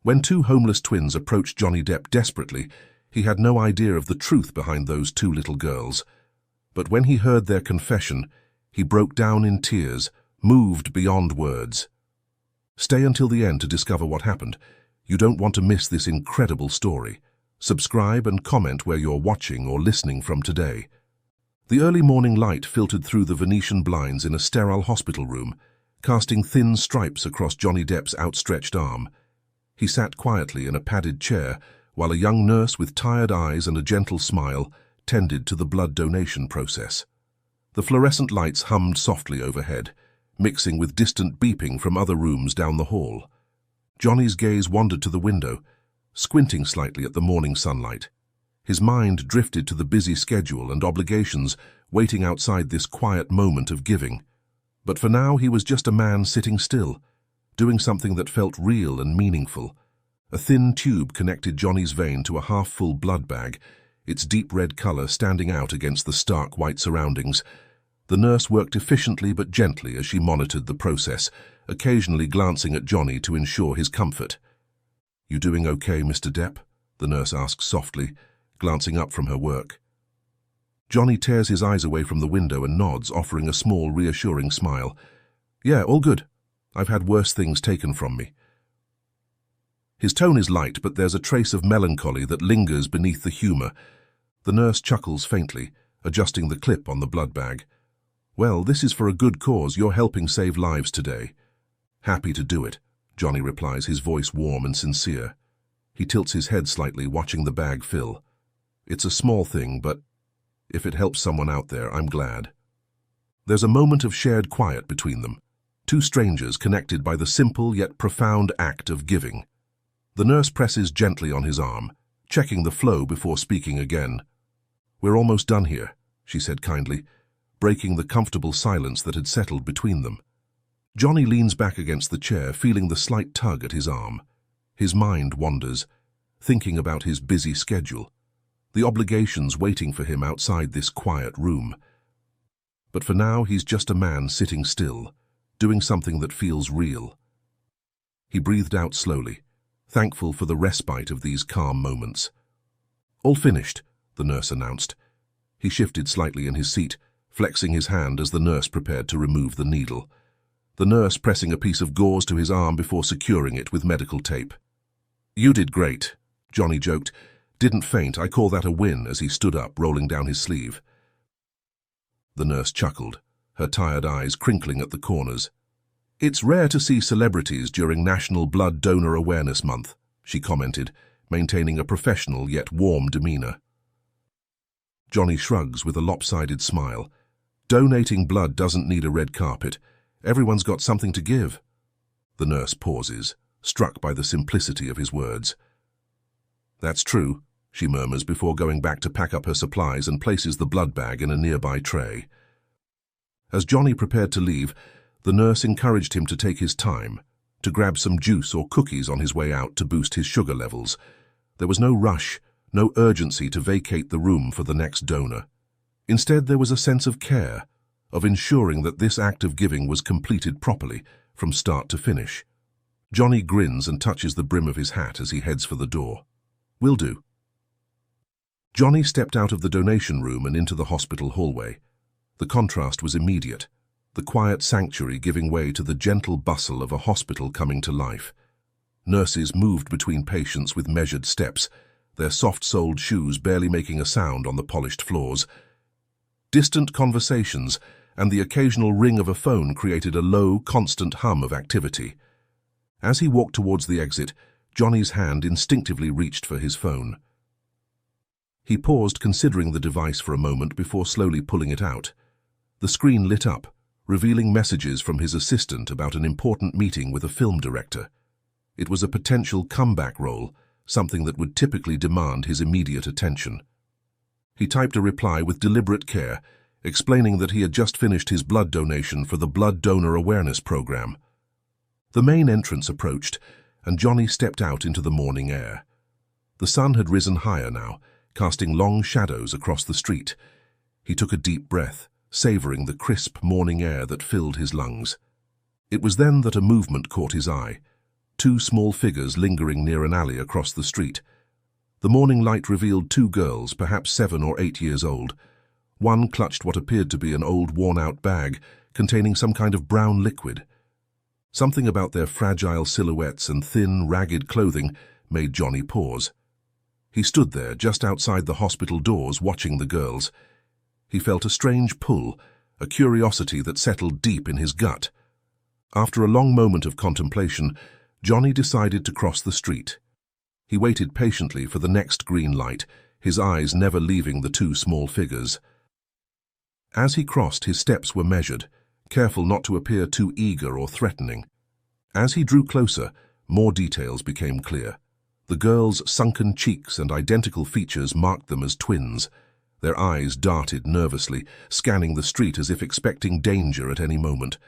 When two homeless twins approached Johnny Depp desperately, he had no idea of the truth behind those two little girls. But when he heard their confession, he broke down in tears, moved beyond words. Stay until the end to discover what happened. You don't want to miss this incredible story. Subscribe and comment where you're watching or listening from today. The early morning light filtered through the Venetian blinds in a sterile hospital room, casting thin stripes across Johnny Depp's outstretched arm. He sat quietly in a padded chair, while a young nurse with tired eyes and a gentle smile tended to the blood donation process. The fluorescent lights hummed softly overhead, mixing with distant beeping from other rooms down the hall. Johnny's gaze wandered to the window, squinting slightly at the morning sunlight. His mind drifted to the busy schedule and obligations waiting outside this quiet moment of giving. But for now he was just a man sitting still, doing something that felt real and meaningful. A thin tube connected Johnny's vein to a half-full blood bag, its deep red color standing out against the stark white surroundings. The nurse worked efficiently but gently as she monitored the process, occasionally glancing at Johnny to ensure his comfort. "You doing okay, Mr. Depp?" the nurse asked softly, glancing up from her work. Johnny tears his eyes away from the window and nods, offering a small, reassuring smile. "Yeah, all good. I've had worse things taken from me." His tone is light, but there's a trace of melancholy that lingers beneath the humor. The nurse chuckles faintly, adjusting the clip on the blood bag. "Well, this is for a good cause. You're helping save lives today." "Happy to do it," Johnny replies, his voice warm and sincere. He tilts his head slightly, watching the bag fill. "It's a small thing, but if it helps someone out there, I'm glad." There's a moment of shared quiet between them, two strangers connected by the simple yet profound act of giving. The nurse presses gently on his arm, checking the flow before speaking again. "We're almost done here," she said kindly, breaking the comfortable silence that had settled between them. Johnny leans back against the chair, feeling the slight tug at his arm. His mind wanders, thinking about his busy schedule, the obligations waiting for him outside this quiet room. But for now, he's just a man sitting still, doing something that feels real. He breathed out slowly, thankful for the respite of these calm moments. "All finished," the nurse announced. He shifted slightly in his seat, flexing his hand as the nurse prepared to remove the needle. The nurse pressing a piece of gauze to his arm before securing it with medical tape. "You did great," Johnny joked. "Didn't faint. I call that a win," as he stood up, rolling down his sleeve. The nurse chuckled, her tired eyes crinkling at the corners. "It's rare to see celebrities during National Blood Donor Awareness Month," she commented, maintaining a professional yet warm demeanor. Johnny shrugs with a lopsided smile. "Donating blood doesn't need a red carpet. Everyone's got something to give." The nurse pauses, struck by the simplicity of his words. "That's true," she murmurs before going back to pack up her supplies and places the blood bag in a nearby tray. As Johnny prepared to leave, the nurse encouraged him to take his time, to grab some juice or cookies on his way out to boost his sugar levels. There was no rush, no urgency to vacate the room for the next donor. Instead, there was a sense of care, of ensuring that this act of giving was completed properly, from start to finish. Johnny grins and touches the brim of his hat as he heads for the door. "Will do." Johnny stepped out of the donation room and into the hospital hallway. The contrast was immediate, the quiet sanctuary giving way to the gentle bustle of a hospital coming to life. Nurses moved between patients with measured steps, their soft-soled shoes barely making a sound on the polished floors. Distant conversations and the occasional ring of a phone created a low, constant hum of activity. As he walked towards the exit, Johnny's hand instinctively reached for his phone. He paused, considering the device for a moment before slowly pulling it out. The screen lit up, revealing messages from his assistant about an important meeting with a film director. It was a potential comeback role, something that would typically demand his immediate attention. He typed a reply with deliberate care, explaining that he had just finished his blood donation for the Blood Donor Awareness Program. The main entrance approached, and Johnny stepped out into the morning air. The sun had risen higher now, casting long shadows across the street. He took a deep breath, savoring the crisp morning air that filled his lungs. It was then that a movement caught his eye. two small figures lingering near an alley across the street. The morning light revealed two girls, perhaps 7 or 8 years old. One clutched what appeared to be an old, worn-out bag containing some kind of brown liquid. Something about their fragile silhouettes and thin, ragged clothing made Johnny pause. He stood there, just outside the hospital doors, watching the girls. He felt a strange pull, a curiosity that settled deep in his gut. After a long moment of contemplation, Johnny decided to cross the street. He waited patiently for the next green light, his eyes never leaving the two small figures. As he crossed, his steps were measured, careful not to appear too eager or threatening. As he drew closer, more details became clear. The girls' sunken cheeks and identical features marked them as twins. Their eyes darted nervously, scanning the street as if expecting danger at any moment.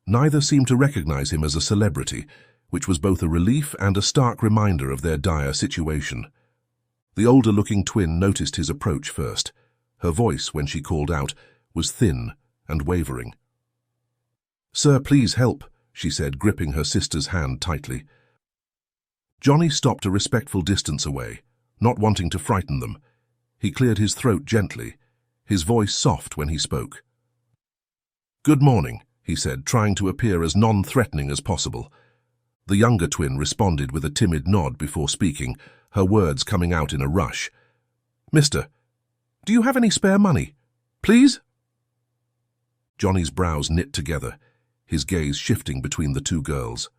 Neither seemed to recognize him as a celebrity, which was both a relief and a stark reminder of their dire situation. The older-looking twin noticed his approach first. Her voice, when she called out, was thin and wavering. "Sir, please help," she said, gripping her sister's hand tightly. Johnny stopped a respectful distance away, not wanting to frighten them. He cleared his throat gently, his voice soft when he spoke. "Good morning," he said, trying to appear as non-threatening as possible. The younger twin responded with a timid nod before speaking, her words coming out in a rush. "Mister, do you have any spare money? Please?" Johnny's brows knit together, his gaze shifting between the two girls.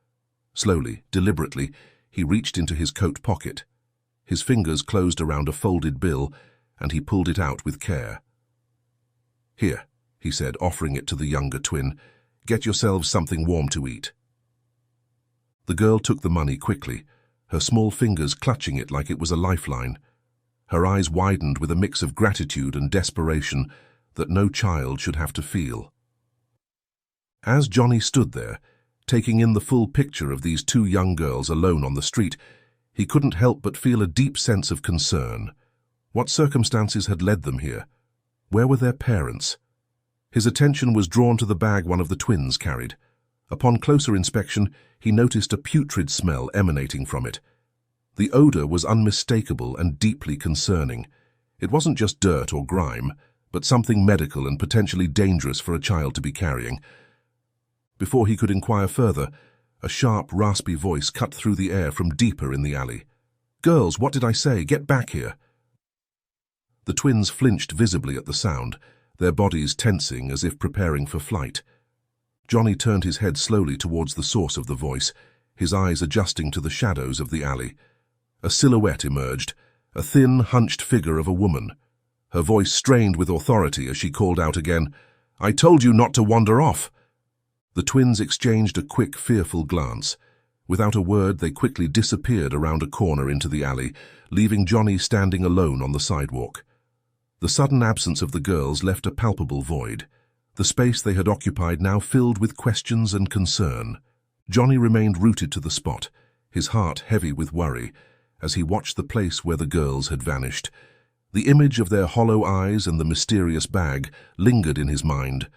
Slowly, deliberately, he reached into his coat pocket. His fingers closed around a folded bill, and he pulled it out with care. "Here," he said, offering it to the younger twin. "Get yourselves something warm to eat." The girl took the money quickly, her small fingers clutching it like it was a lifeline. Her eyes widened with a mix of gratitude and desperation that no child should have to feel. As Johnny stood there, taking in the full picture of these two young girls alone on the street, he couldn't help but feel a deep sense of concern. What circumstances had led them here? Where were their parents? His attention was drawn to the bag one of the twins carried. Upon closer inspection, he noticed a putrid smell emanating from it. The odor was unmistakable and deeply concerning. It wasn't just dirt or grime, but something medical and potentially dangerous for a child to be carrying. Before he could inquire further, a sharp, raspy voice cut through the air from deeper in the alley. "Girls, what did I say? Get back here!" The twins flinched visibly at the sound, their bodies tensing as if preparing for flight. Johnny turned his head slowly towards the source of the voice, his eyes adjusting to the shadows of the alley. A silhouette emerged, a thin, hunched figure of a woman. Her voice strained with authority as she called out again, "I told you not to wander off!" The twins exchanged a quick, fearful glance. Without a word, they quickly disappeared around a corner into the alley, leaving Johnny standing alone on the sidewalk. The sudden absence of the girls left a palpable void. The space they had occupied now filled with questions and concern. Johnny remained rooted to the spot, his heart heavy with worry, as he watched the place where the girls had vanished. The image of their hollow eyes and the mysterious bag lingered in his mind,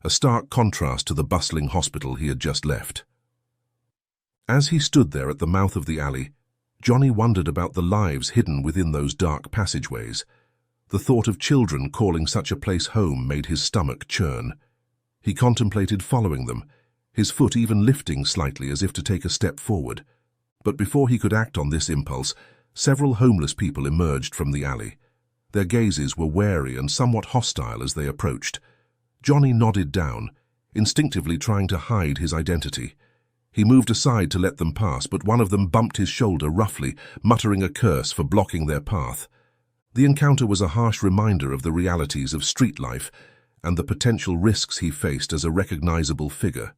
a stark contrast to the bustling hospital he had just left. As he stood there at the mouth of the alley, Johnny wondered about the lives hidden within those dark passageways. The thought of children calling such a place home made his stomach churn. He contemplated following them, his foot even lifting slightly as if to take a step forward. But before he could act on this impulse, several homeless people emerged from the alley. Their gazes were wary and somewhat hostile as they approached. Johnny nodded down, instinctively trying to hide his identity. He moved aside to let them pass, but one of them bumped his shoulder roughly, muttering a curse for blocking their path. The encounter was a harsh reminder of the realities of street life and the potential risks he faced as a recognizable figure.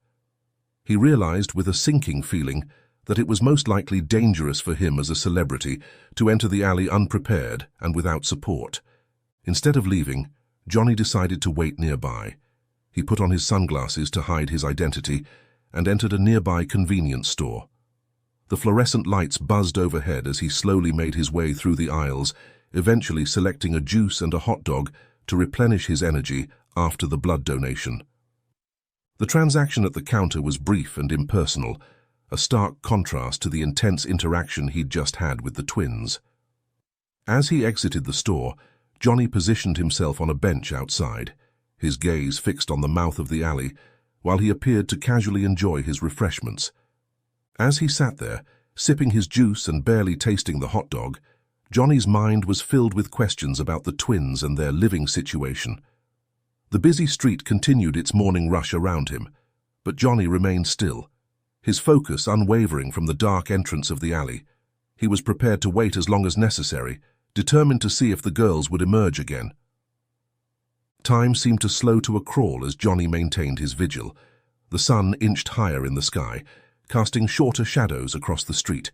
He realized with a sinking feeling that it was most likely dangerous for him as a celebrity to enter the alley unprepared and without support. Instead of leaving, Johnny decided to wait nearby. He put on his sunglasses to hide his identity and entered a nearby convenience store. The fluorescent lights buzzed overhead as he slowly made his way through the aisles, eventually selecting a juice and a hot dog to replenish his energy after the blood donation. The transaction at the counter was brief and impersonal, a stark contrast to the intense interaction he'd just had with the twins. As he exited the store, Johnny positioned himself on a bench outside, his gaze fixed on the mouth of the alley, while he appeared to casually enjoy his refreshments. As he sat there, sipping his juice and barely tasting the hot dog, Johnny's mind was filled with questions about the twins and their living situation. The busy street continued its morning rush around him, but Johnny remained still, his focus unwavering from the dark entrance of the alley. He was prepared to wait as long as necessary, determined to see if the girls would emerge again. Time seemed to slow to a crawl as Johnny maintained his vigil. The sun inched higher in the sky, casting shorter shadows across the street.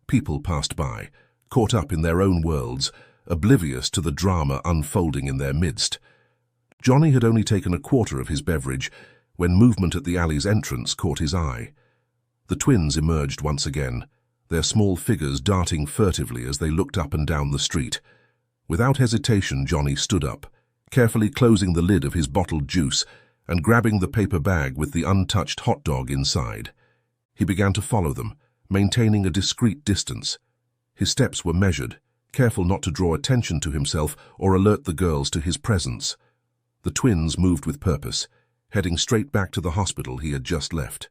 People passed by, caught up in their own worlds, oblivious to the drama unfolding in their midst. Johnny had only taken a quarter of his beverage when movement at the alley's entrance caught his eye. The twins emerged once again, their small figures darting furtively as they looked up and down the street. Without hesitation, Johnny stood up, carefully closing the lid of his bottled juice and grabbing the paper bag with the untouched hot dog inside. He began to follow them, maintaining a discreet distance. His steps were measured, careful not to draw attention to himself or alert the girls to his presence. The twins moved with purpose, heading straight back to the hospital he had just left.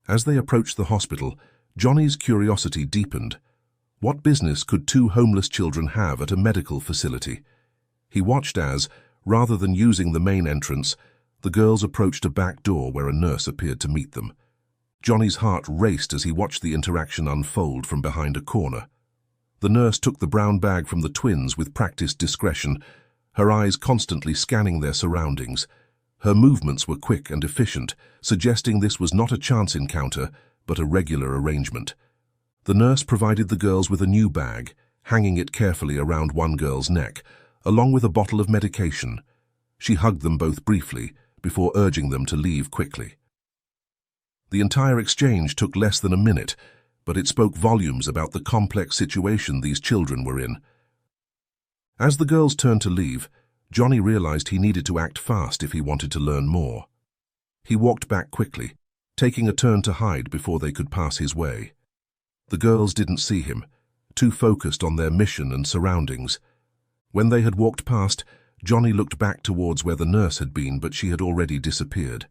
As they approached the hospital, Johnny's curiosity deepened. What business could two homeless children have at a medical facility? He watched as, rather than using the main entrance, the girls approached a back door where a nurse appeared to meet them. Johnny's heart raced as he watched the interaction unfold from behind a corner. The nurse took the brown bag from the twins with practiced discretion, her eyes constantly scanning their surroundings. Her movements were quick and efficient, suggesting this was not a chance encounter, but a regular arrangement. The nurse provided the girls with a new bag, hanging it carefully around one girl's neck, along with a bottle of medication. She hugged them both briefly, before urging them to leave quickly. The entire exchange took less than a minute, but it spoke volumes about the complex situation these children were in. As the girls turned to leave, Johnny realized he needed to act fast if he wanted to learn more. He walked back quickly, taking a turn to hide before they could pass his way. The girls didn't see him, too focused on their mission and surroundings. When they had walked past, Johnny looked back towards where the nurse had been, but she had already disappeared.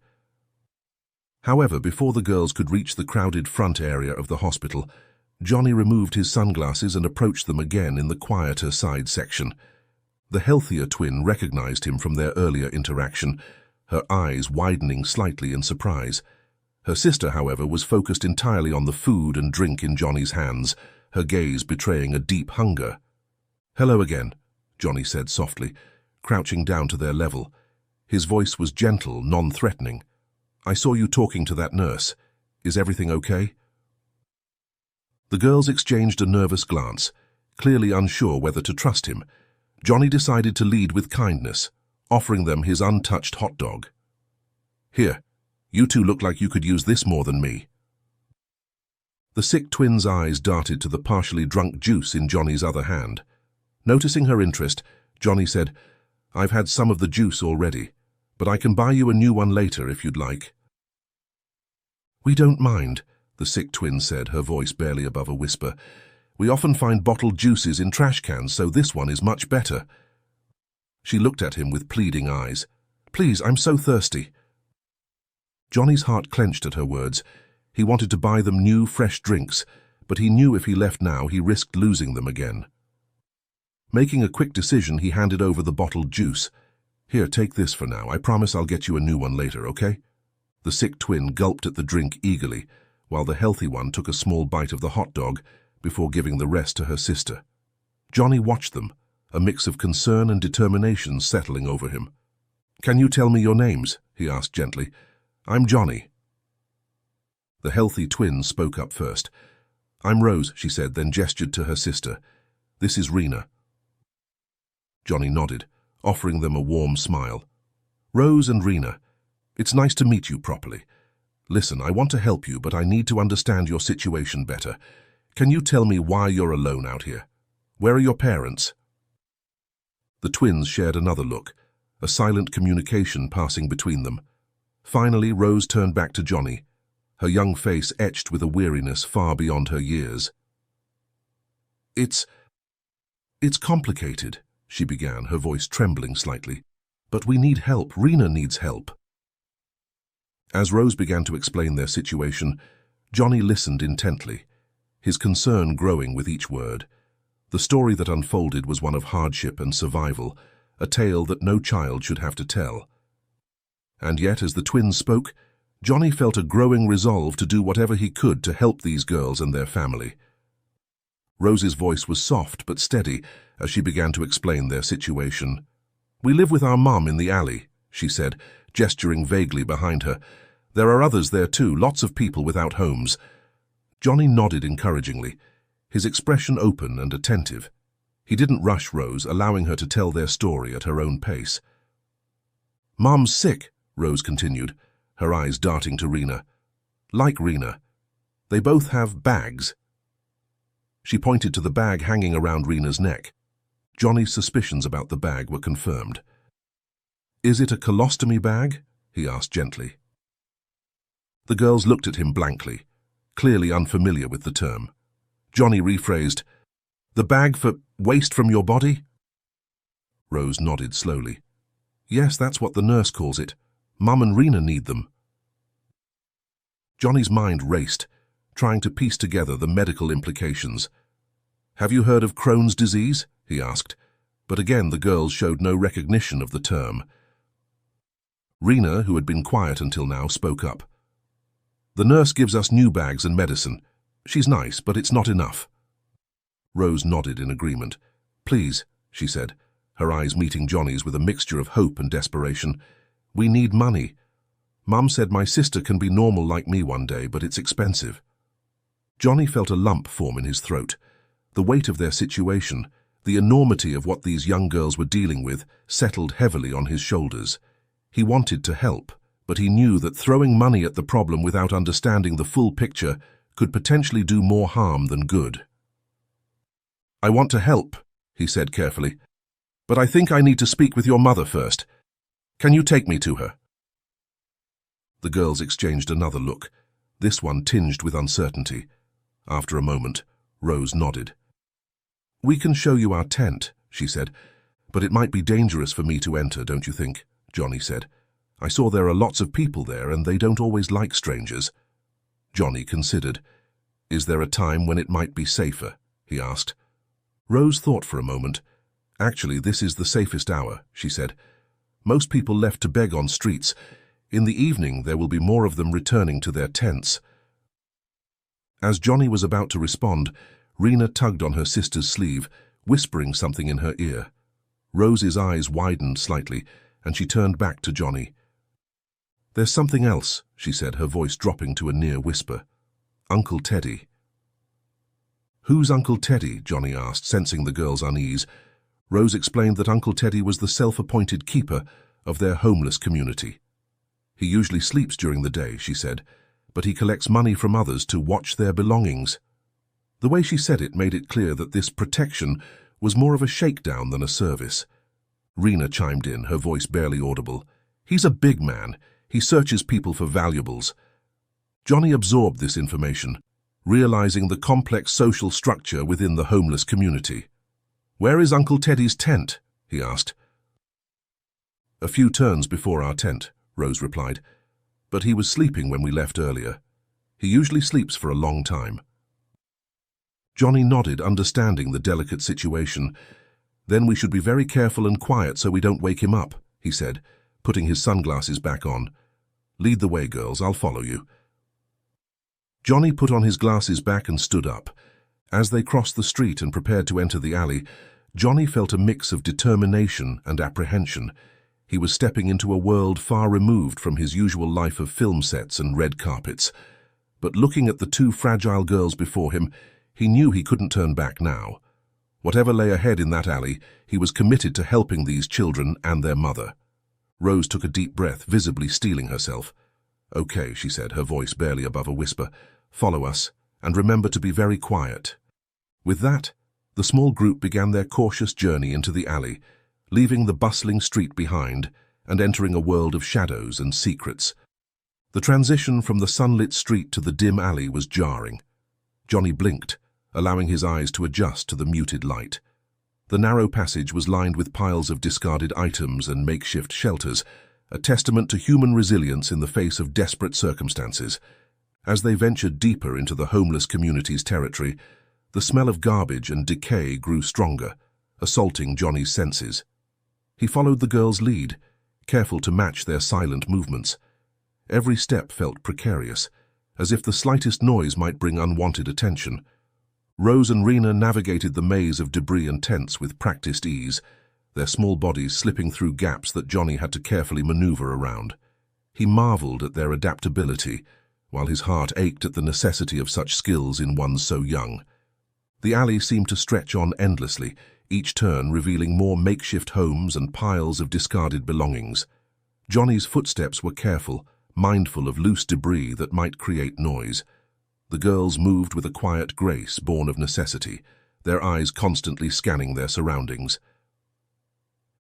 However, before the girls could reach the crowded front area of the hospital, Johnny removed his sunglasses and approached them again in the quieter side section. The healthier twin recognized him from their earlier interaction, her eyes widening slightly in surprise. Her sister, however, was focused entirely on the food and drink in Johnny's hands, her gaze betraying a deep hunger. "Hello again," Johnny said softly, crouching down to their level. His voice was gentle, non-threatening. "I saw you talking to that nurse. Is everything okay?" The girls exchanged a nervous glance, clearly unsure whether to trust him. Johnny decided to lead with kindness, offering them his untouched hot dog. "Here, you two look like you could use this more than me." The sick twins' eyes darted to the partially drunk juice in Johnny's other hand. Noticing her interest, Johnny said, "I've had some of the juice already, but I can buy you a new one later if you'd like." "We don't mind," the sick twin said, her voice barely above a whisper. "We often find bottled juices in trash cans, so this one is much better." She looked at him with pleading eyes. "Please, I'm so thirsty." Johnny's heart clenched at her words. He wanted to buy them new, fresh drinks, but he knew if he left now, he risked losing them again. Making a quick decision, he handed over the bottled juice. "Here, take this for now. I promise I'll get you a new one later, okay?" The sick twin gulped at the drink eagerly, while the healthy one took a small bite of the hot dog before giving the rest to her sister. Johnny watched them, a mix of concern and determination settling over him. "Can you tell me your names?" he asked gently. "I'm Johnny." The healthy twin spoke up first. "I'm Rose," she said, then gestured to her sister. "This is Rena." Johnny nodded, offering them a warm smile. "Rose and Rena, it's nice to meet you properly. Listen, I want to help you, but I need to understand your situation better. Can you tell me why you're alone out here? Where are your parents?" The twins shared another look, a silent communication passing between them. Finally, Rose turned back to Johnny, her young face etched with a weariness far beyond her years. It's complicated, she began, her voice trembling slightly. But we need help. Rena needs help. As Rose began to explain their situation, Johnny listened intently, his concern growing with each word. The story that unfolded was one of hardship and survival, a tale that no child should have to tell. And yet, as the twins spoke, Johnny felt a growing resolve to do whatever he could to help these girls and their family. Rose's voice was soft but steady as she began to explain their situation. "We live with our mum in the alley," she said, gesturing vaguely behind her. "There are others there too, lots of people without homes." Johnny nodded encouragingly, his expression open and attentive. He didn't rush Rose, allowing her to tell their story at her own pace. "Mum's sick," Rose continued, her eyes darting to Rena. "Like Rena. They both have bags." She pointed to the bag hanging around Rena's neck. Johnny's suspicions about the bag were confirmed. "Is it a colostomy bag?" he asked gently. The girls looked at him blankly, clearly unfamiliar with the term. Johnny rephrased, "The bag for waste from your body?" Rose nodded slowly. "Yes, that's what the nurse calls it. Mum and Rena need them." Johnny's mind raced, trying to piece together the medical implications. "Have you heard of Crohn's disease?" he asked, but again the girls showed no recognition of the term. Rena, who had been quiet until now, spoke up. "The nurse gives us new bags and medicine. She's nice, but it's not enough." Rose nodded in agreement. "Please," she said, her eyes meeting Johnny's with a mixture of hope and desperation. "We need money. Mum said my sister can be normal like me one day, but it's expensive." Johnny felt a lump form in his throat. The weight of their situation, the enormity of what these young girls were dealing with, settled heavily on his shoulders. He wanted to help, but he knew that throwing money at the problem without understanding the full picture could potentially do more harm than good. "I want to help," he said carefully, "but I think I need to speak with your mother first. Can you take me to her?" The girls exchanged another look, this one tinged with uncertainty. After a moment, Rose nodded. "We can show you our tent," she said, "but it might be dangerous for me to enter, don't you think?" Johnny said. "I saw there are lots of people there and they don't always like strangers." Johnny considered. "Is there a time when it might be safer?" he asked. Rose thought for a moment. "Actually, this is the safest hour," she said. "Most people left to beg on streets. In the evening, there will be more of them returning to their tents." As Johnny was about to respond, Rena tugged on her sister's sleeve, whispering something in her ear. Rose's eyes widened slightly, and she turned back to Johnny. "There's something else," she said, her voice dropping to a near whisper. "Uncle Teddy." "Who's Uncle Teddy?" Johnny asked, sensing the girl's unease. Rose explained that Uncle Teddy was the self-appointed keeper of their homeless community. "He usually sleeps during the day," she said, "but he collects money from others to watch their belongings." The way she said it made it clear that this protection was more of a shakedown than a service. Rena chimed in, her voice barely audible. "He's a big man. He searches people for valuables." Johnny absorbed this information, realizing the complex social structure within the homeless community. "Where is Uncle Teddy's tent?" he asked. "A few turns before our tent," Rose replied, "but he was sleeping when we left earlier. He usually sleeps for a long time." Johnny nodded, understanding the delicate situation. "Then we should be very careful and quiet so we don't wake him up," he said, putting his sunglasses back on. "Lead the way, girls. I'll follow you." Johnny put on his glasses back and stood up. As they crossed the street and prepared to enter the alley, Johnny felt a mix of determination and apprehension. He was stepping into a world far removed from his usual life of film sets and red carpets. But looking at the two fragile girls before him, he knew he couldn't turn back now. Whatever lay ahead in that alley, he was committed to helping these children and their mother. Rose took a deep breath, visibly steeling herself. "Okay," she said, her voice barely above a whisper. "Follow us, and remember to be very quiet." With that, the small group began their cautious journey into the alley, leaving the bustling street behind and entering a world of shadows and secrets. The transition from the sunlit street to the dim alley was jarring. Johnny blinked, allowing his eyes to adjust to the muted light. The narrow passage was lined with piles of discarded items and makeshift shelters, a testament to human resilience in the face of desperate circumstances. As they ventured deeper into the homeless community's territory, the smell of garbage and decay grew stronger, assaulting Johnny's senses. He followed the girls' lead, careful to match their silent movements. Every step felt precarious, as if the slightest noise might bring unwanted attention. Rose and Rena navigated the maze of debris and tents with practiced ease, their small bodies slipping through gaps that Johnny had to carefully maneuver around. He marveled at their adaptability, while his heart ached at the necessity of such skills in one so young. The alley seemed to stretch on endlessly, each turn revealing more makeshift homes and piles of discarded belongings. Johnny's footsteps were careful, mindful of loose debris that might create noise. The girls moved with a quiet grace born of necessity, their eyes constantly scanning their surroundings.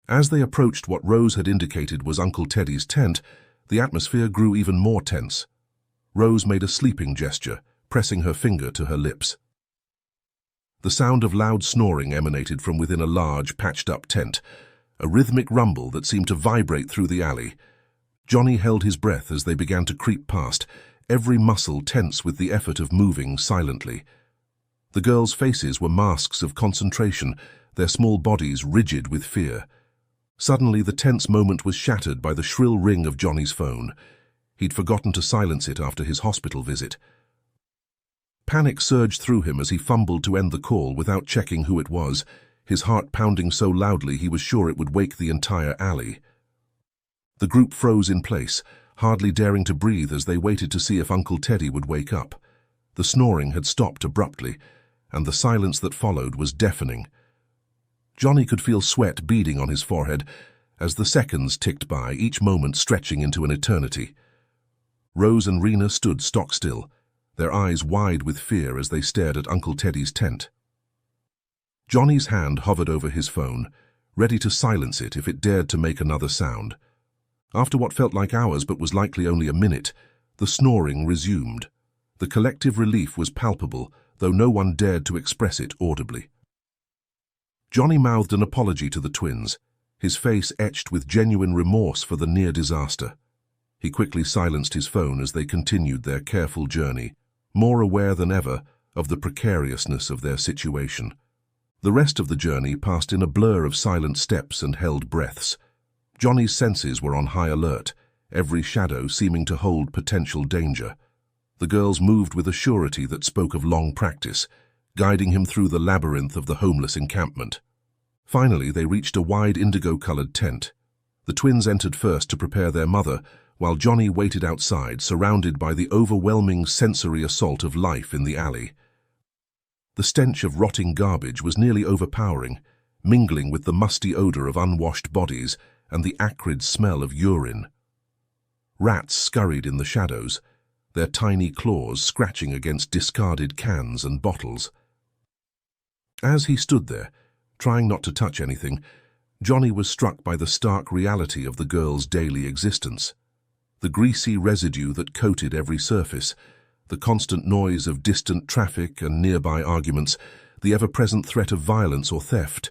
As they approached what Rose had indicated was Uncle Teddy's tent, the atmosphere grew even more tense. Rose made a sleeping gesture, pressing her finger to her lips. The sound of loud snoring emanated from within a large, patched-up tent, a rhythmic rumble that seemed to vibrate through the alley. Johnny held his breath as they began to creep past, every muscle tense with the effort of moving silently. The girls' faces were masks of concentration, their small bodies rigid with fear. Suddenly, the tense moment was shattered by the shrill ring of Johnny's phone. He'd forgotten to silence it after his hospital visit. Panic surged through him as he fumbled to end the call without checking who it was, his heart pounding so loudly he was sure it would wake the entire alley. The group froze in place, hardly daring to breathe as they waited to see if Uncle Teddy would wake up. The snoring had stopped abruptly, and the silence that followed was deafening. Johnny could feel sweat beading on his forehead as the seconds ticked by, each moment stretching into an eternity. Rose and Rena stood stock-still, their eyes wide with fear as they stared at Uncle Teddy's tent. Johnny's hand hovered over his phone, ready to silence it if it dared to make another sound. After what felt like hours but was likely only a minute, the snoring resumed. The collective relief was palpable, though no one dared to express it audibly. Johnny mouthed an apology to the twins, his face etched with genuine remorse for the near disaster. He quickly silenced his phone as they continued their careful journey, more aware than ever of the precariousness of their situation. The rest of the journey passed in a blur of silent steps and held breaths. Johnny's senses were on high alert, every shadow seeming to hold potential danger. The girls moved with a surety that spoke of long practice, guiding him through the labyrinth of the homeless encampment. Finally, they reached a wide indigo-colored tent. The twins entered first to prepare their mother, while Johnny waited outside, surrounded by the overwhelming sensory assault of life in the alley. The stench of rotting garbage was nearly overpowering, mingling with the musty odor of unwashed bodies and the acrid smell of urine. Rats scurried in the shadows, their tiny claws scratching against discarded cans and bottles. As he stood there, trying not to touch anything, Johnny was struck by the stark reality of the girls' daily existence. The greasy residue that coated every surface, the constant noise of distant traffic and nearby arguments, the ever-present threat of violence or theft.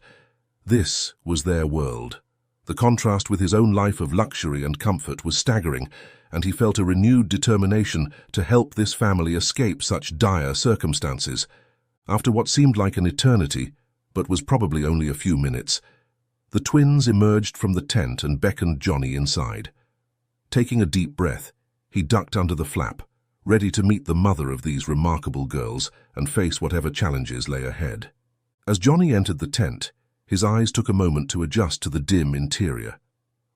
This was their world. The contrast with his own life of luxury and comfort was staggering, and he felt a renewed determination to help this family escape such dire circumstances. After what seemed like an eternity, but was probably only a few minutes, the twins emerged from the tent and beckoned Johnny inside. Taking a deep breath, he ducked under the flap, ready to meet the mother of these remarkable girls and face whatever challenges lay ahead. As Johnny entered the tent, his eyes took a moment to adjust to the dim interior.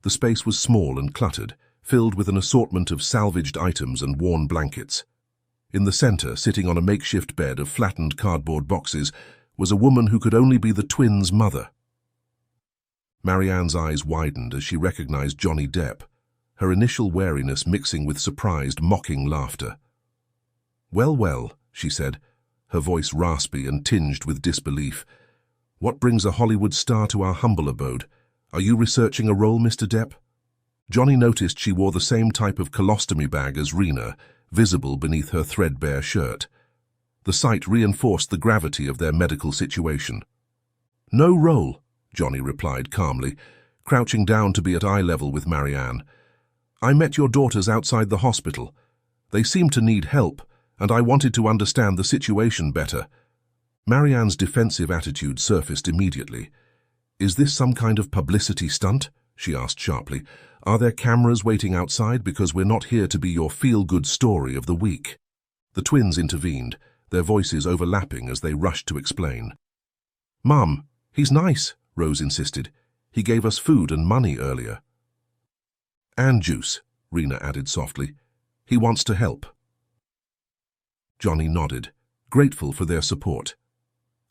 The space was small and cluttered, filled with an assortment of salvaged items and worn blankets. In the center, sitting on a makeshift bed of flattened cardboard boxes, was a woman who could only be the twins' mother. Marianne's eyes widened as she recognized Johnny Depp, her initial wariness mixing with surprised, mocking laughter. "Well, well," she said, her voice raspy and tinged with disbelief. "What brings a Hollywood star to our humble abode? Are you researching a role, Mr. Depp?" Johnny noticed she wore the same type of colostomy bag as Rena, visible beneath her threadbare shirt. The sight reinforced the gravity of their medical situation. "No roll," Johnny replied calmly, crouching down to be at eye level with Marianne. "I met your daughters outside the hospital. They seemed to need help, and I wanted to understand the situation better." Marianne's defensive attitude surfaced immediately. "Is this some kind of publicity stunt?" she asked sharply. "Are there cameras waiting outside? Because we're not here to be your feel-good story of the week." The twins intervened, their voices overlapping as they rushed to explain. "Mum, he's nice," Rose insisted. "He gave us food and money earlier." "And juice," Rena added softly. "He wants to help." Johnny nodded, grateful for their support.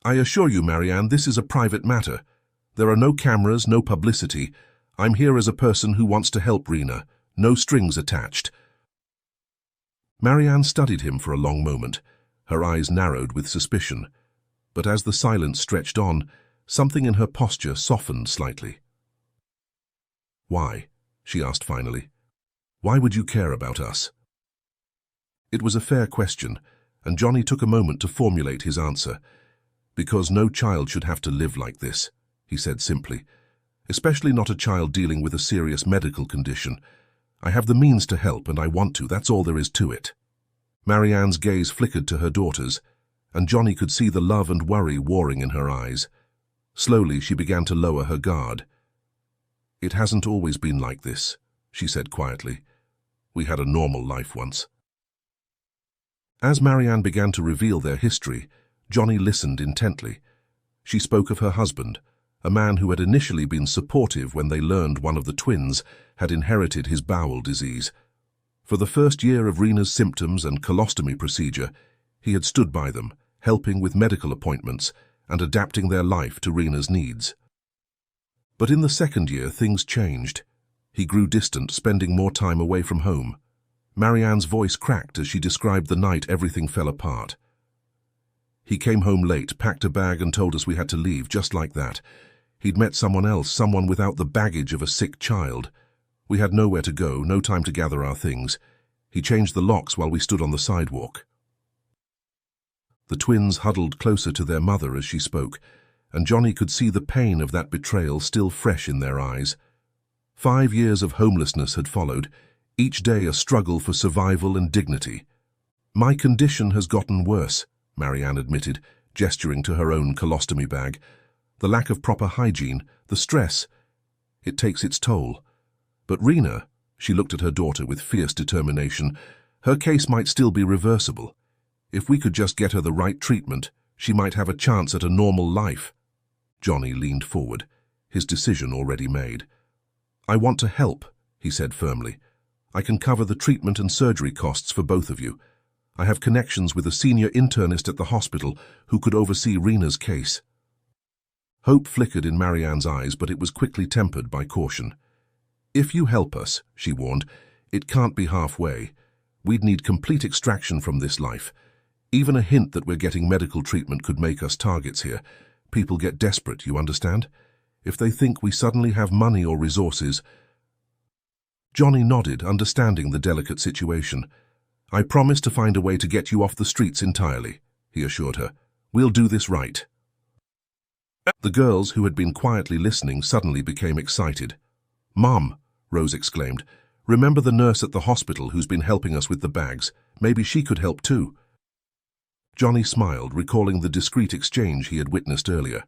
"I assure you, Marianne, this is a private matter. There are no cameras, no publicity. I'm here as a person who wants to help Rena. No strings attached." Marianne studied him for a long moment, her eyes narrowed with suspicion. But as the silence stretched on, something in her posture softened slightly. "Why?" she asked finally. "Why would you care about us?" It was a fair question, and Johnny took a moment to formulate his answer. "Because no child should have to live like this," he said simply. "Especially not a child dealing with a serious medical condition. I have the means to help, and I want to. That's all there is to it." Marianne's gaze flickered to her daughters, and Johnny could see the love and worry warring in her eyes. Slowly, she began to lower her guard. "It hasn't always been like this," she said quietly. "We had a normal life once." As Marianne began to reveal their history, Johnny listened intently. She spoke of her husband, a man who had initially been supportive when they learned one of the twins had inherited his bowel disease. For the first year of Rena's symptoms and colostomy procedure, he had stood by them, helping with medical appointments and adapting their life to Rena's needs. But in the second year, things changed. He grew distant, spending more time away from home. Marianne's voice cracked as she described the night everything fell apart. "He came home late, packed a bag and told us we had to leave, just like that. He'd met someone else, someone without the baggage of a sick child. We had nowhere to go, no time to gather our things. He changed the locks while we stood on the sidewalk." The twins huddled closer to their mother as she spoke, and Johnny could see the pain of that betrayal still fresh in their eyes. 5 years of homelessness had followed, each day a struggle for survival and dignity. "My condition has gotten worse," Marianne admitted, gesturing to her own colostomy bag. "The lack of proper hygiene, the stress, it takes its toll. But Rena," she looked at her daughter with fierce determination, "her case might still be reversible. If we could just get her the right treatment, she might have a chance at a normal life." Johnny leaned forward, his decision already made. "I want to help," he said firmly. "I can cover the treatment and surgery costs for both of you. I have connections with a senior internist at the hospital who could oversee Rena's case." Hope flickered in Marianne's eyes, but it was quickly tempered by caution. "If you help us," she warned, "it can't be halfway. We'd need complete extraction from this life. Even a hint that we're getting medical treatment could make us targets here. People get desperate, you understand? If they think we suddenly have money or resources." Johnny nodded, understanding the delicate situation. "I promise to find a way to get you off the streets entirely," he assured her. "We'll do this right." The girls, who had been quietly listening, suddenly became excited. "Mom," Rose exclaimed, "remember the nurse at the hospital who's been helping us with the bags? Maybe she could help too." Johnny smiled, recalling the discreet exchange he had witnessed earlier.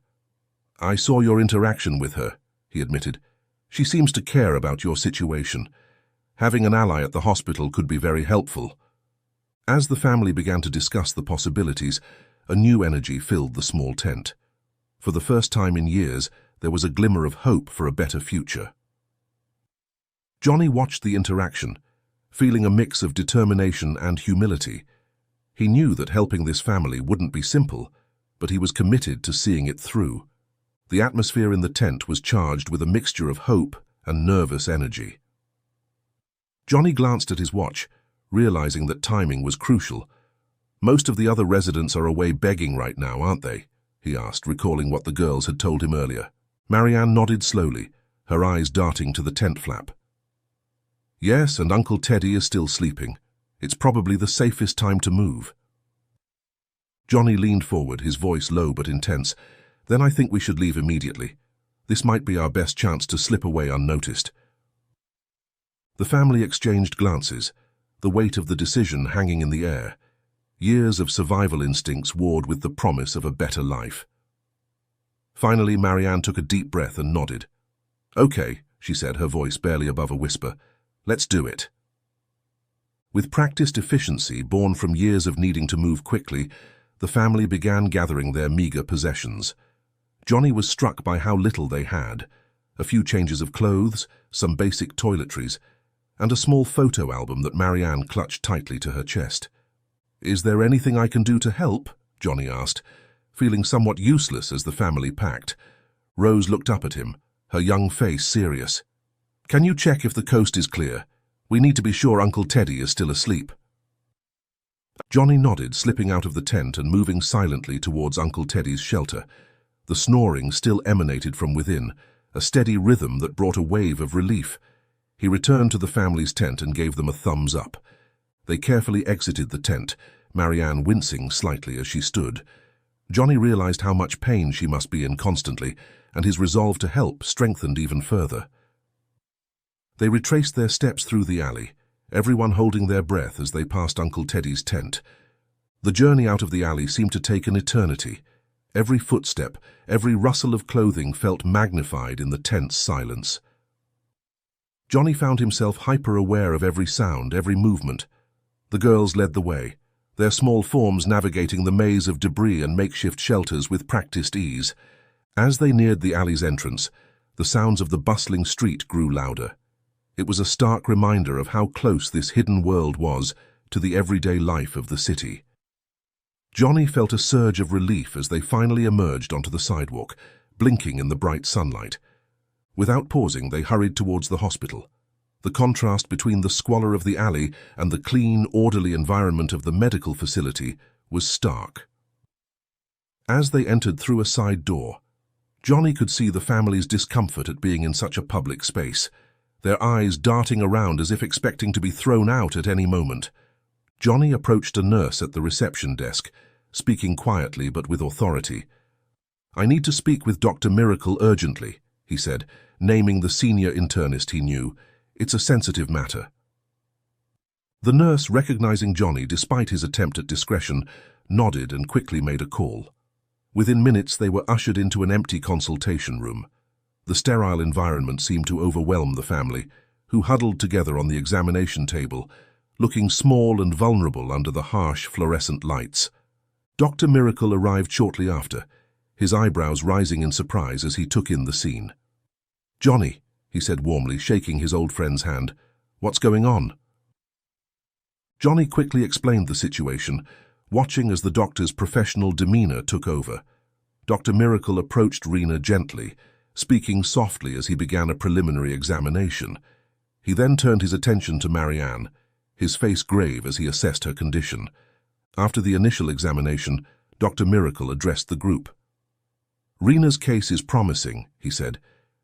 "I saw your interaction with her," he admitted. "She seems to care about your situation. Having an ally at the hospital could be very helpful." As the family began to discuss the possibilities, a new energy filled the small tent. For the first time in years, there was a glimmer of hope for a better future. Johnny watched the interaction, feeling a mix of determination and humility. He knew that helping this family wouldn't be simple, but he was committed to seeing it through. The atmosphere in the tent was charged with a mixture of hope and nervous energy. Johnny glanced at his watch, realizing that timing was crucial. "Most of the other residents are away begging right now, aren't they?" he asked, recalling what the girls had told him earlier. Marianne nodded slowly, her eyes darting to the tent flap. Yes, and Uncle Teddy is still sleeping. It's probably the safest time to move. Johnny leaned forward, his voice low but intense. Then I think we should leave immediately. This might be our best chance to slip away unnoticed. The family exchanged glances, the weight of the decision hanging in the air. Years of survival instincts warred with the promise of a better life. Finally, Marianne took a deep breath and nodded. "Okay," she said, her voice barely above a whisper. "Let's do it." With practiced efficiency born from years of needing to move quickly, the family began gathering their meager possessions. Johnny was struck by how little they had: a few changes of clothes, some basic toiletries, and a small photo album that Marianne clutched tightly to her chest. "Is there anything I can do to help?" Johnny asked, feeling somewhat useless as the family packed. Rose looked up at him, her young face serious. "Can you check if the coast is clear? We need to be sure Uncle Teddy is still asleep." Johnny nodded, slipping out of the tent and moving silently towards Uncle Teddy's shelter. The snoring still emanated from within, a steady rhythm that brought a wave of relief. He returned to the family's tent and gave them a thumbs up. They carefully exited the tent, Marianne wincing slightly as she stood. Johnny realized how much pain she must be in constantly, and his resolve to help strengthened even further. They retraced their steps through the alley, everyone holding their breath as they passed Uncle Teddy's tent. The journey out of the alley seemed to take an eternity. Every footstep, every rustle of clothing felt magnified in the tense silence. Johnny found himself hyper-aware of every sound, every movement. The girls led the way, their small forms navigating the maze of debris and makeshift shelters with practiced ease. As they neared the alley's entrance, the sounds of the bustling street grew louder. It was a stark reminder of how close this hidden world was to the everyday life of the city. Johnny felt a surge of relief as they finally emerged onto the sidewalk, blinking in the bright sunlight. Without pausing, they hurried towards the hospital. The contrast between the squalor of the alley and the clean, orderly environment of the medical facility was stark. As they entered through a side door, Johnny could see the family's discomfort at being in such a public space, their eyes darting around as if expecting to be thrown out at any moment. Johnny approached a nurse at the reception desk, speaking quietly but with authority. "I need to speak with Dr. Miracle urgently," he said, naming the senior internist he knew. "It's a sensitive matter." The nurse, recognizing Johnny despite his attempt at discretion, nodded and quickly made a call. Within minutes, they were ushered into an empty consultation room. The sterile environment seemed to overwhelm the family, who huddled together on the examination table, looking small and vulnerable under the harsh fluorescent lights. Dr. Miracle arrived shortly after, his eyebrows rising in surprise as he took in the scene. "Johnny," he said warmly, shaking his old friend's hand, "what's going on?" Johnny quickly explained the situation, watching as the doctor's professional demeanor took over. Dr. Miracle approached Rena gently, speaking softly as he began a preliminary examination. He then turned his attention to Marianne, his face grave as he assessed her condition. After the initial examination, Dr. Miracle addressed the group. "Rena's case is promising," he said.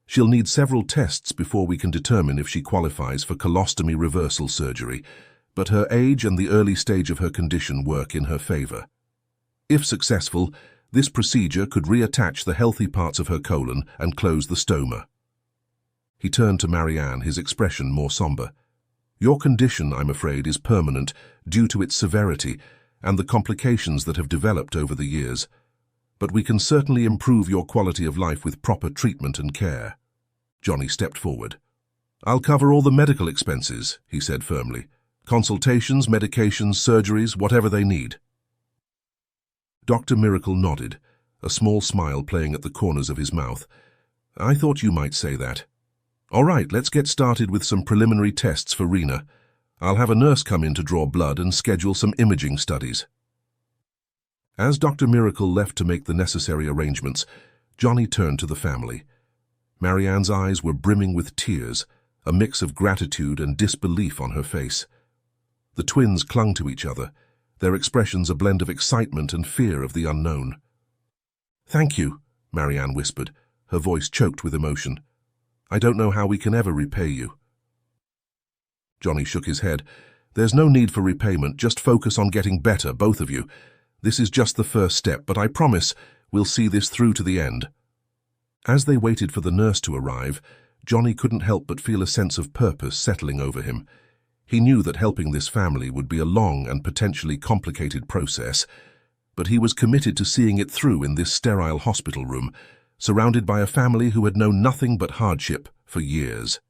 "She'll need several tests before we can determine if she qualifies for colostomy reversal surgery, but her age and the early stage of her condition work in her favor. If successful, this procedure could reattach the healthy parts of her colon and close the stoma." He turned to Marianne, his expression more somber. "Your condition, I'm afraid, is permanent due to its severity and the complications that have developed over the years. But we can certainly improve your quality of life with proper treatment and care." Johnny stepped forward. "I'll cover all the medical expenses," he said firmly. "Consultations, medications, surgeries, whatever they need." Dr. Miracle nodded, a small smile playing at the corners of his mouth. "I thought you might say that. All right, let's get started with some preliminary tests for Rena. I'll have a nurse come in to draw blood and schedule some imaging studies." As Dr. Miracle left to make the necessary arrangements, Johnny turned to the family. Marianne's eyes were brimming with tears, a mix of gratitude and disbelief on her face. The twins clung to each other, their expressions a blend of excitement and fear of the unknown. "Thank you," Marianne whispered, her voice choked with emotion. "I don't know how we can ever repay you." Johnny shook his head. There's no need for repayment, just focus on getting better, both of you. This is just the first step, but I promise we'll see this through to the end. As they waited for the nurse to arrive, Johnny couldn't help but feel a sense of purpose settling over him. He knew that helping this family would be a long and potentially complicated process, but he was committed to seeing it through in this sterile hospital room, surrounded by a family who had known nothing but hardship for years.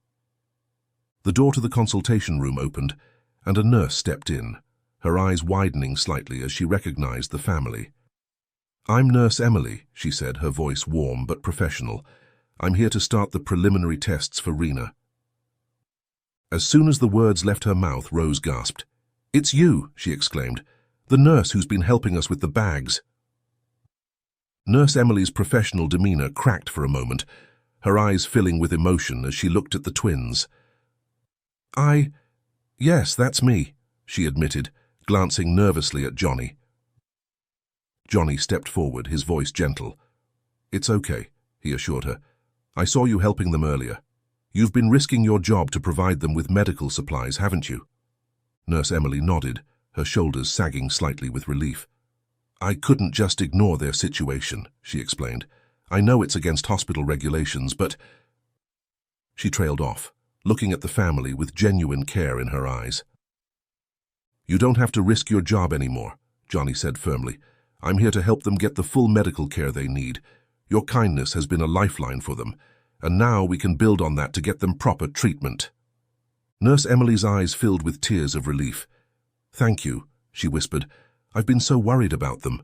The door to the consultation room opened, and a nurse stepped in, her eyes widening slightly as she recognized the family. "I'm Nurse Emily," she said, her voice warm but professional. "I'm here to start the preliminary tests for Rena." As soon as the words left her mouth, Rose gasped. "It's you," she exclaimed. "The nurse who's been helping us with the bags." Nurse Emily's professional demeanor cracked for a moment, her eyes filling with emotion as she looked at the twins. Yes, that's me," she admitted, glancing nervously at Johnny. Johnny stepped forward, his voice gentle. "It's okay," he assured her. "I saw you helping them earlier. You've been risking your job to provide them with medical supplies, haven't you?" Nurse Emily nodded, her shoulders sagging slightly with relief. "I couldn't just ignore their situation," she explained. "I know it's against hospital regulations, but—" She trailed off, looking at the family with genuine care in her eyes. "You don't have to risk your job anymore," Johnny said firmly. "I'm here to help them get the full medical care they need. Your kindness has been a lifeline for them, and now we can build on that to get them proper treatment." Nurse Emily's eyes filled with tears of relief. "Thank you," she whispered. "I've been so worried about them."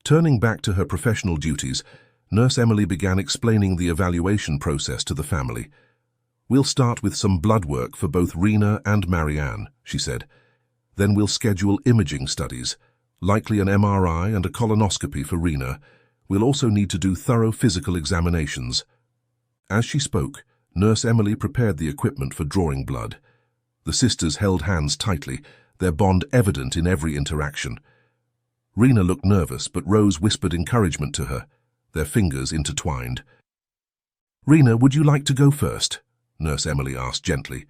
Turning back to her professional duties, Nurse Emily began explaining the evaluation process to the family. "We'll start with some blood work for both Rena and Marianne," she said. "Then we'll schedule imaging studies, likely an MRI and a colonoscopy for Rena. We'll also need to do thorough physical examinations." As she spoke, Nurse Emily prepared the equipment for drawing blood. The sisters held hands tightly, their bond evident in every interaction. Rena looked nervous, but Rose whispered encouragement to her, their fingers intertwined. "Rena, would you like to go first?" Nurse Emily asked gently.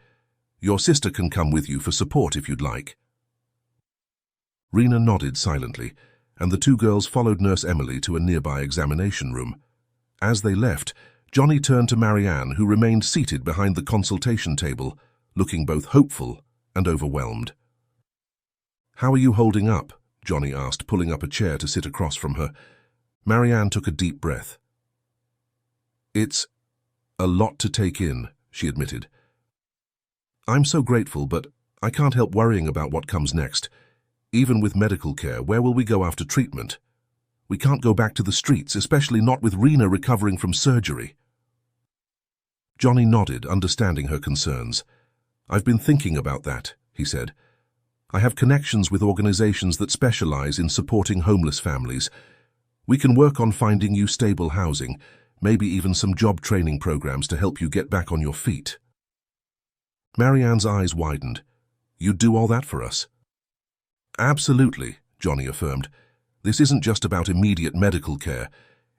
"Your sister can come with you for support if you'd like." Rena nodded silently, and the two girls followed Nurse Emily to a nearby examination room. As they left, Johnny turned to Marianne, who remained seated behind the consultation table, looking both hopeful and overwhelmed. "How are you holding up?" Johnny asked, pulling up a chair to sit across from her. Marianne took a deep breath. "It's a lot to take in," she admitted. "I'm so grateful, but I can't help worrying about what comes next. Even with medical care, where will we go after treatment? We can't go back to the streets, especially not with Rena recovering from surgery." Johnny nodded, understanding her concerns. "I've been thinking about that," he said. "I have connections with organizations that specialize in supporting homeless families. We can work on finding you stable housing, maybe even some job training programs to help you get back on your feet." Marianne's eyes widened. "You'd do all that for us?" "Absolutely," Johnny affirmed. "This isn't just about immediate medical care.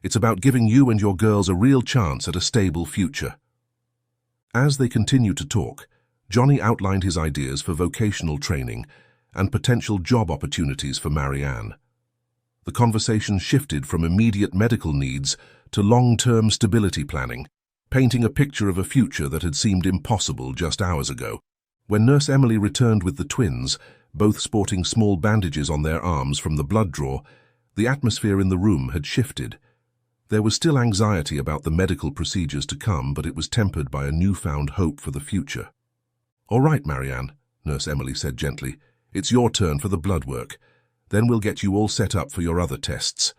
It's about giving you and your girls a real chance at a stable future." As they continued to talk, Johnny outlined his ideas for vocational training and potential job opportunities for Marianne. The conversation shifted from immediate medical needs to long-term stability planning, painting a picture of a future that had seemed impossible just hours ago. When Nurse Emily returned with the twins, both sporting small bandages on their arms from the blood draw, the atmosphere in the room had shifted. There was still anxiety about the medical procedures to come, but it was tempered by a newfound hope for the future. "All right, Marianne," Nurse Emily said gently. "It's your turn for the blood work. Then we'll get you all set up for your other tests."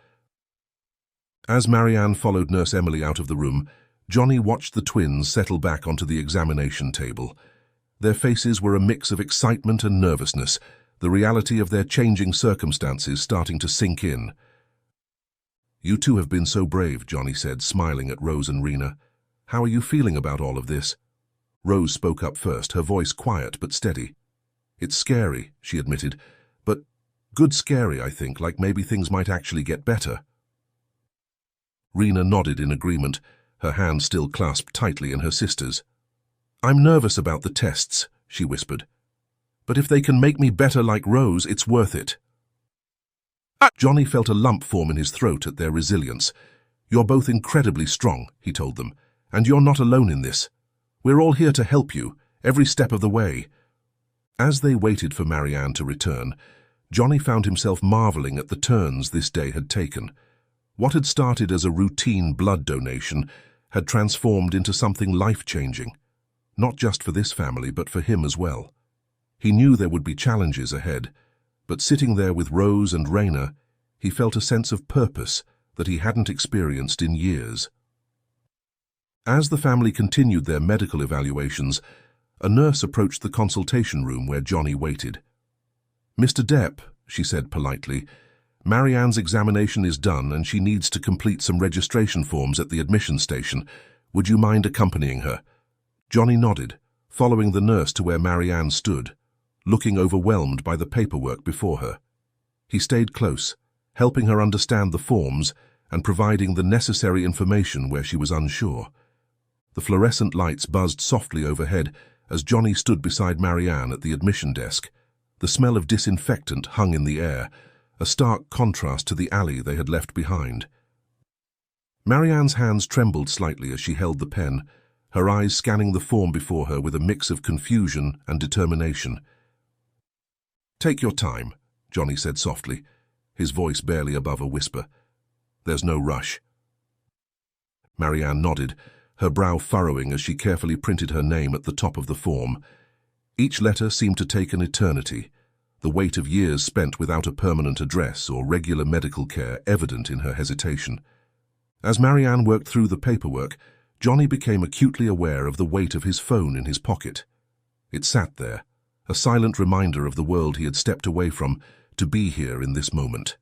As Marianne followed Nurse Emily out of the room, Johnny watched the twins settle back onto the examination table. Their faces were a mix of excitement and nervousness, the reality of their changing circumstances starting to sink in. "You two have been so brave," Johnny said, smiling at Rose and Rena. "How are you feeling about all of this?" Rose spoke up first, her voice quiet but steady. "It's scary," she admitted, "but good scary, I think, like maybe things might actually get better." Rena nodded in agreement, her hand still clasped tightly in her sister's. "I'm nervous about the tests," she whispered. "But if they can make me better like Rose, it's worth it." Johnny felt a lump form in his throat at their resilience. "You're both incredibly strong," he told them, "and you're not alone in this. We're all here to help you, every step of the way." As they waited for Marianne to return, Johnny found himself marveling at the turns this day had taken. What had started as a routine blood donation had transformed into something life-changing, not just for this family but for him as well. He knew there would be challenges ahead, but sitting there with Rose and Raina, he felt a sense of purpose that he hadn't experienced in years. As the family continued their medical evaluations, a nurse approached the consultation room where Johnny waited. "Mr. Depp," she said politely, "Marianne's examination is done and she needs to complete some registration forms at the admission station. Would you mind accompanying her?" Johnny nodded, following the nurse to where Marianne stood, looking overwhelmed by the paperwork before her. He stayed close, helping her understand the forms and providing the necessary information where she was unsure. The fluorescent lights buzzed softly overhead as Johnny stood beside Marianne at the admission desk. The smell of disinfectant hung in the air, a stark contrast to the alley they had left behind. Marianne's hands trembled slightly as she held the pen, her eyes scanning the form before her with a mix of confusion and determination. "Take your time," Johnny said softly, his voice barely above a whisper. "There's no rush." Marianne nodded, her brow furrowing as she carefully printed her name at the top of the form. Each letter seemed to take an eternity, the weight of years spent without a permanent address or regular medical care evident in her hesitation. As Marianne worked through the paperwork, Johnny became acutely aware of the weight of his phone in his pocket. It sat there, a silent reminder of the world he had stepped away from to be here in this moment.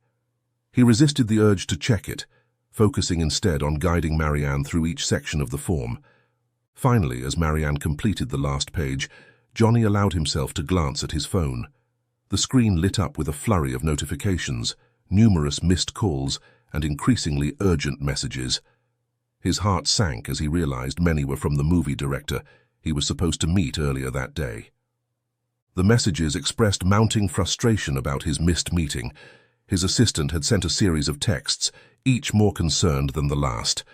He resisted the urge to check it, focusing instead on guiding Marianne through each section of the form. Finally, as Marianne completed the last page, Johnny allowed himself to glance at his phone. The screen lit up with a flurry of notifications, numerous missed calls, and increasingly urgent messages. His heart sank as he realized many were from the movie director he was supposed to meet earlier that day. The messages expressed mounting frustration about his missed meeting. His assistant had sent a series of texts, each more concerned than the last.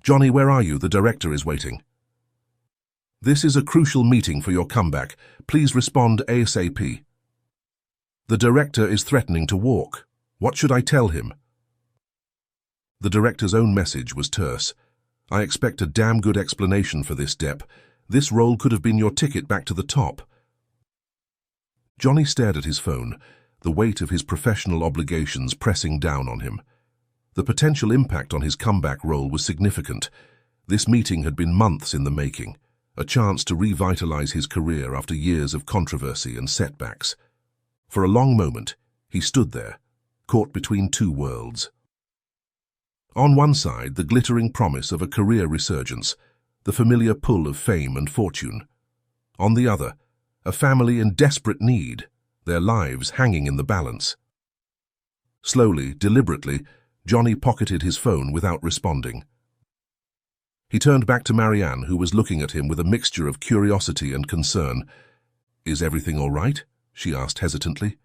"Johnny, where are you? The director is waiting." "This is a crucial meeting for your comeback. Please respond ASAP." "The director is threatening to walk. What should I tell him?" The director's own message was terse. "I expect a damn good explanation for this, Depp. This role could have been your ticket back to the top." Johnny stared at his phone, the weight of his professional obligations pressing down on him. The potential impact on his comeback role was significant. This meeting had been months in the making, a chance to revitalize his career after years of controversy and setbacks. For a long moment, he stood there, caught between two worlds. On one side, the glittering promise of a career resurgence, the familiar pull of fame and fortune. On the other, a family in desperate need, their lives hanging in the balance. Slowly, deliberately, Johnny pocketed his phone without responding. He turned back to Marianne, who was looking at him with a mixture of curiosity and concern. "Is everything all right?" she asked hesitantly.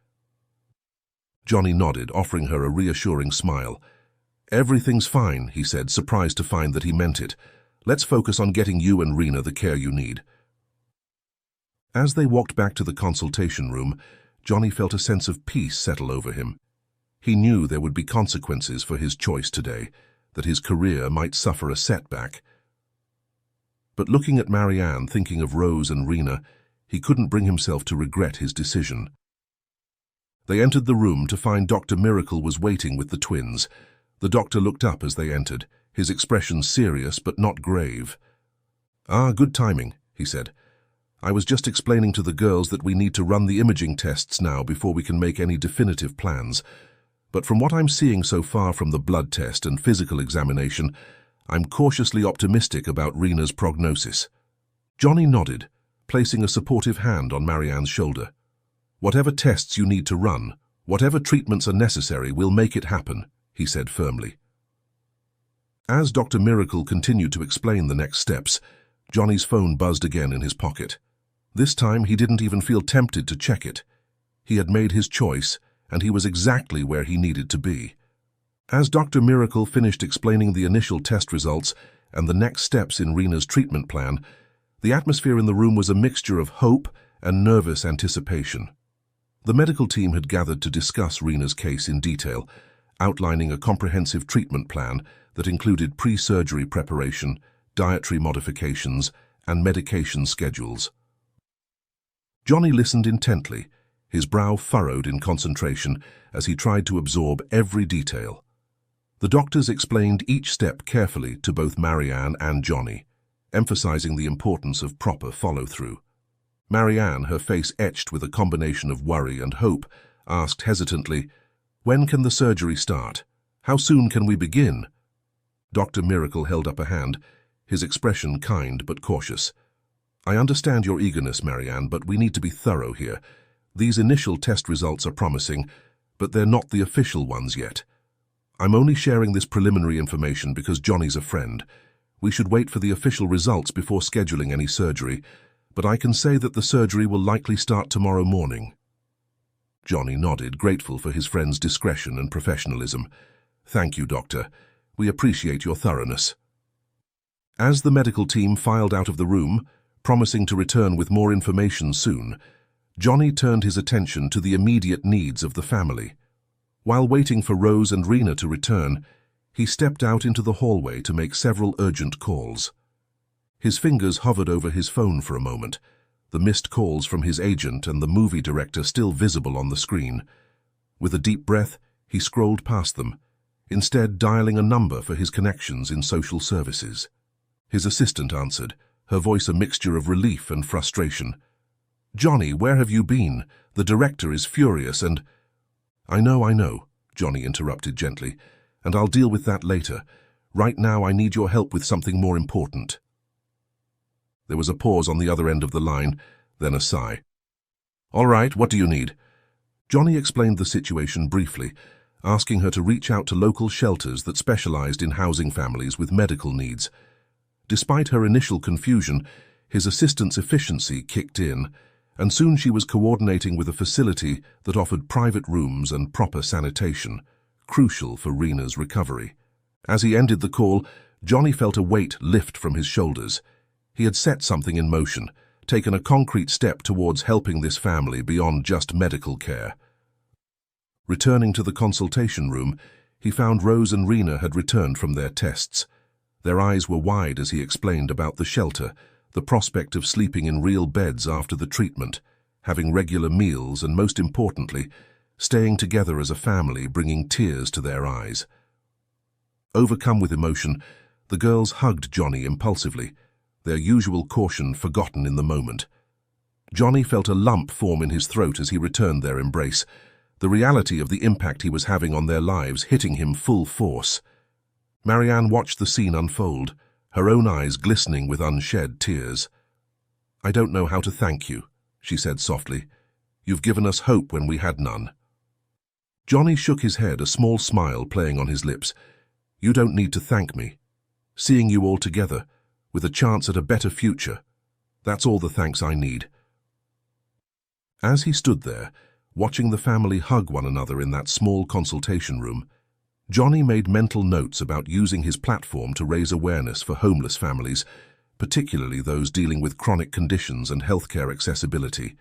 Johnny nodded, offering her a reassuring smile. "Everything's fine," he said, surprised to find that he meant it. "Let's focus on getting you and Raina the care you need." As they walked back to the consultation room, Johnny felt a sense of peace settle over him. He knew there would be consequences for his choice today, that his career might suffer a setback. But looking at Marianne, thinking of Rose and Raina, he couldn't bring himself to regret his decision. They entered the room to find Dr. Miracle was waiting with the twins. The doctor looked up as they entered, his expression serious but not grave. "Ah, good timing," he said. "I was just explaining to the girls that we need to run the imaging tests now before we can make any definitive plans. But from what I'm seeing so far from the blood test and physical examination, I'm cautiously optimistic about Raina's prognosis." Johnny nodded, placing a supportive hand on Marianne's shoulder. "Whatever tests you need to run, whatever treatments are necessary, we'll make it happen," he said firmly. As Dr. Miracle continued to explain the next steps, Johnny's phone buzzed again in his pocket. This time he didn't even feel tempted to check it. He had made his choice, and he was exactly where he needed to be. As Dr. Miracle finished explaining the initial test results and the next steps in Rena's treatment plan, the atmosphere in the room was a mixture of hope and nervous anticipation. The medical team had gathered to discuss Rena's case in detail, outlining a comprehensive treatment plan that included pre-surgery preparation, dietary modifications, and medication schedules. Johnny listened intently, his brow furrowed in concentration as he tried to absorb every detail. The doctors explained each step carefully to both Marianne and Johnny, emphasizing the importance of proper follow-through. Marianne, her face etched with a combination of worry and hope, asked hesitantly, "When can the surgery start? How soon can we begin?" Dr. Miracle held up a hand, his expression kind but cautious. "I understand your eagerness, Marianne, but we need to be thorough here. These initial test results are promising, but they're not the official ones yet. I'm only sharing this preliminary information because Johnny's a friend. We should wait for the official results before scheduling any surgery, but I can say that the surgery will likely start tomorrow morning." Johnny nodded, grateful for his friend's discretion and professionalism. "Thank you, Doctor. We appreciate your thoroughness." As the medical team filed out of the room, promising to return with more information soon, Johnny turned his attention to the immediate needs of the family. While waiting for Rose and Rena to return, he stepped out into the hallway to make several urgent calls. His fingers hovered over his phone for a moment, the missed calls from his agent and the movie director still visible on the screen. With a deep breath, he scrolled past them, instead dialing a number for his connections in social services. His assistant answered, her voice a mixture of relief and frustration. "Johnny, where have you been? The director is furious and—" I know," Johnny interrupted gently, "and I'll deal with that later. Right now I need your help with something more important." There was a pause on the other end of the line, then a sigh. "All right, what do you need?" Johnny explained the situation briefly, asking her to reach out to local shelters that specialized in housing families with medical needs. Despite her initial confusion, his assistant's efficiency kicked in, and soon she was coordinating with a facility that offered private rooms and proper sanitation, crucial for Rena's recovery. As he ended the call, Johnny felt a weight lift from his shoulders. He had set something in motion, taken a concrete step towards helping this family beyond just medical care. Returning to the consultation room, he found Rose and Rena had returned from their tests. Their eyes were wide as he explained about the shelter, the prospect of sleeping in real beds after the treatment, having regular meals and, most importantly, staying together as a family, bringing tears to their eyes. Overcome with emotion, the girls hugged Johnny impulsively, their usual caution forgotten in the moment. Johnny felt a lump form in his throat as he returned their embrace, the reality of the impact he was having on their lives hitting him full force. Marianne watched the scene unfold, her own eyes glistening with unshed tears. "I don't know how to thank you," she said softly. "You've given us hope when we had none." Johnny shook his head, a small smile playing on his lips. "You don't need to thank me. Seeing you all together, with a chance at a better future, that's all the thanks I need." As he stood there, watching the family hug one another in that small consultation room, Johnny made mental notes about using his platform to raise awareness for homeless families, particularly those dealing with chronic conditions and healthcare accessibility.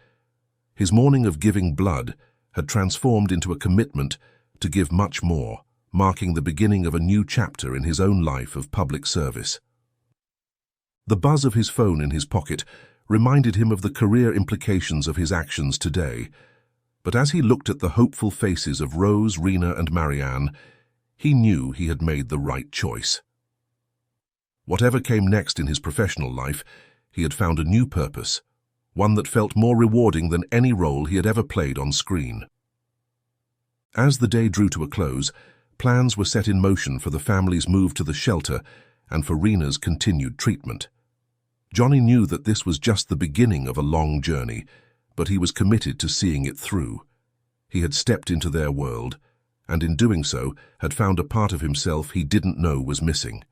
His morning of giving blood had transformed into a commitment to give much more, marking the beginning of a new chapter in his own life of public service. The buzz of his phone in his pocket reminded him of the career implications of his actions today, but as he looked at the hopeful faces of Rose, Rena, and Marianne, he knew he had made the right choice. Whatever came next in his professional life, he had found a new purpose, one that felt more rewarding than any role he had ever played on screen. As the day drew to a close, plans were set in motion for the family's move to the shelter and for Rena's continued treatment. Johnny knew that this was just the beginning of a long journey, but he was committed to seeing it through. He had stepped into their world, and in doing so had found a part of himself he didn't know was missing.